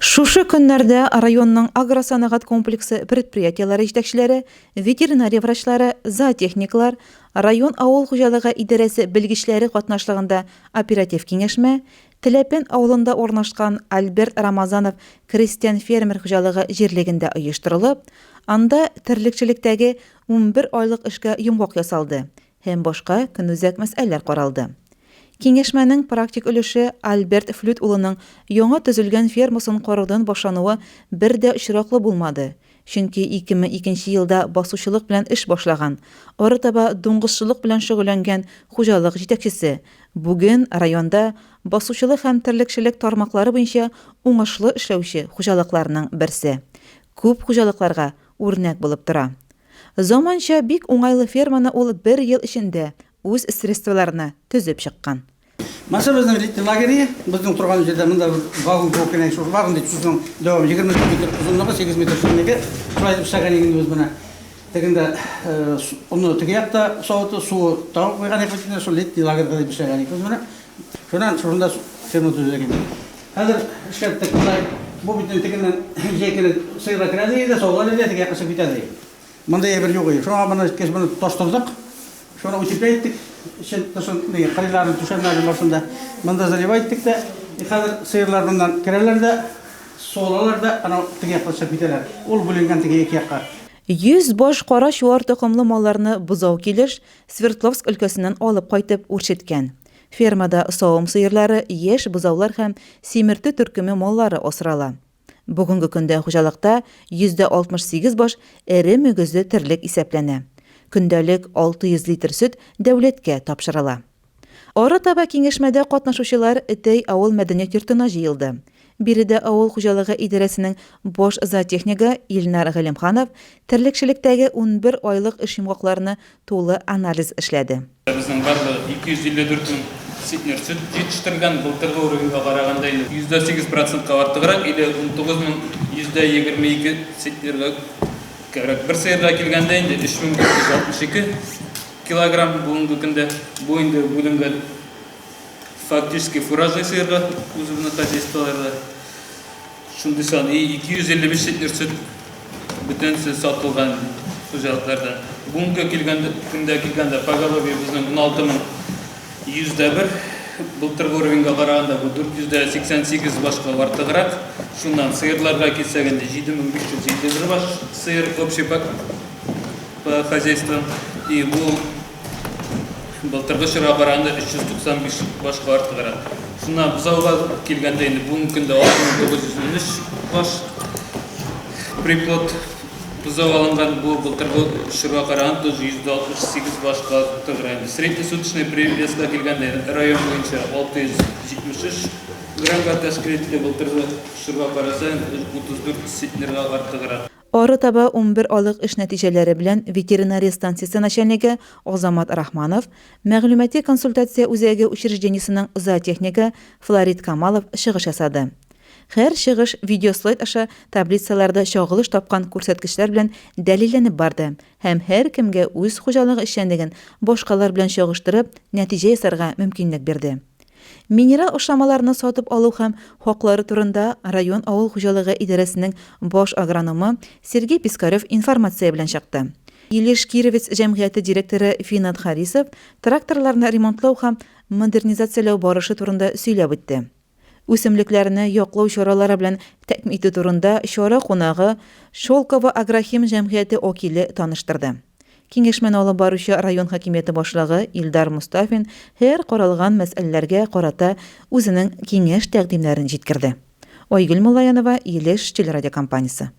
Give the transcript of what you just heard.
Шушы көннәрдә районның агросәнәгать комплексы предприятиеләре җитәкчеләре, ветеринария врачлары, зоотехниклар, район авыл хуҗалыгы идарәсе белгечләре катнашлыгында оператив киңәшмә Теләпен авылында урнашкан Альберт Рамазанов крестьян фермер хуҗалыгы җирлегендә оештырылып, анда терлекчелектәге 11 айлык эшкә йомгак ясалды һәм башка көнүзәк мәсьәләләр каралды. Киңәшмәнең практик өлеше Альберт Флют улының яңа төзелгән фермасын караудан башлануы бер дә очраклы булмады. Чөнки 2002 елда басучылык белән эш башлаган, арытаба дуңгызчылык белән шөгыльләнгән хуҗалык җитәкчесе бүген районда басучылык һәм терлекчелек тармаклары буенча уңышлы эшләүче хуҗалыкларның берсе. Күп хуҗалыкларга үрнәк булып тора. Заманча бик уңайлы ферманы ул 1 ел эчендә үз средстволарына төзеп чыккан. Мәсәлән, безнең рейд лагере, безнең турган җирдә монда вагон көлкенә шул вагон дип сүзнең дәвам 20 метр узынлыгы 8 метр шундагы шулай эшләгән идек без менә. Тегендә аны теге якта сауыты су тау куйган идек, шул рейд лагерда дип эшләгән идек без менә. Шуннан шунда ферма төзелгән. Хәзер эшкәрттек булай. Бу битен тегеннән җәйкене сыйра керәде иде, сауган иде, теге якасы битәде. Монда бер юк иде. Шуңа моны кеш моны таштырдык. Шуны утепләйттек. Шуны кырыйларын түшәмнәрен башында монда заливайттык да, хәзер сыерлар моннан керәләр дә, солалар да, ана теге якка чыгып китәләр. Ул бүленгән теге ике якка. 100 баш кара чуар токымлы малларны бузау килеш Свердловск өлкәсеннән алып кайтып үрчеткән. Фермада савым сыерлары, яшь бузаулар һәм симерте төркеме маллары асрала. Бүгенге көндә хуҗалыкта 68 баш эре мөгезле терлек исәпләнә. Көндәлек 600 литр сөт дәүләткә тапшырыла. Арытаба киңәшмәдә катнашучылар Этей авыл мәдәният йортына җыелды. Биредә авыл хуҗалыгы идарәсенең баш зоотехнигы Илнар Галимханов терлекчелектәге 11 айлык эш йомгакларны тулы анализ эшләде. Безнең барлыгы 254 мең ситнер сөт җитештерелгән, былтыргы урынга караганда 8% артыграк, или 1922 ситнерга кирәк. Бер сыерга килгәндә инде 3462 килограмм бүгенге көндә бу инде бүленгән фактически фуражный сыерга үзебезнең хозяйстволарда. Шундый сан 255 ситнер сөт бөтенсе сатылган хуҗалыкларда. Бүгенге көндә килгәндә поголовье безнең 16101, былтыргы урынга караганда бу 488 башка артыграк. Шуннан сыерларга килсәгәндә 7571 баш сыер общий по хозяйствам, и бу былтыргы чорга караганда 395 башка артыграк. Шуннан бузауга килгәндә инде бүгенге көндә 6913 баш приплод бузау алынган, бу былтыргы чорга караганда 168 башка артыграк. Среднесуточный привеска килгәндә район буенча 673 граммга тәшкил ителә, былтыргы чорга караса 34 ситнерга артыграк. Арытаба 11 айлык эш нәтиҗәләре белән ветеринария станциясе начальнигы Азамат Рахманов, мәгълүмати консультация үзәге учреждениесенең зоотехнигы Флорид Камалов чыгыш ясады. Һәр чыгыш видеослайд аша таблицаларда чагылыш тапкан күрсәткечләр белән дәлилләнеп барды һәм һәр кемгә үз хуҗалыгы эшчәнлеген башкалар белән чагыштырып нәтиҗә ясарга мөмкинлек бирде. Минерал ашамаларны сатып алу һәм хаклары турында район авыл хуҗалыгы идарәсенең баш агрономы Сергей Пискарев информация белән чыкты. Илеш Кировец җәмгыяте директоры Финат Харисов тракторларны ремонтлау һәм модернизацияләү барышы турында сөйләп үтте. Үсемлекләрне яклау чаралары белән тәэмин итү турында чара кунагы Шолково агрохим җәмгыяте вәкиле таныштырды. Киңәшмәне алып баручы район хакимияте башлыгы Илдар Мустафин һәр каралган мәсьәләләргә карата үзенең киңәш тәкъдимнәрен җиткерде. Айгөл Муллаянова, Илеш телерадиокомпаниясе.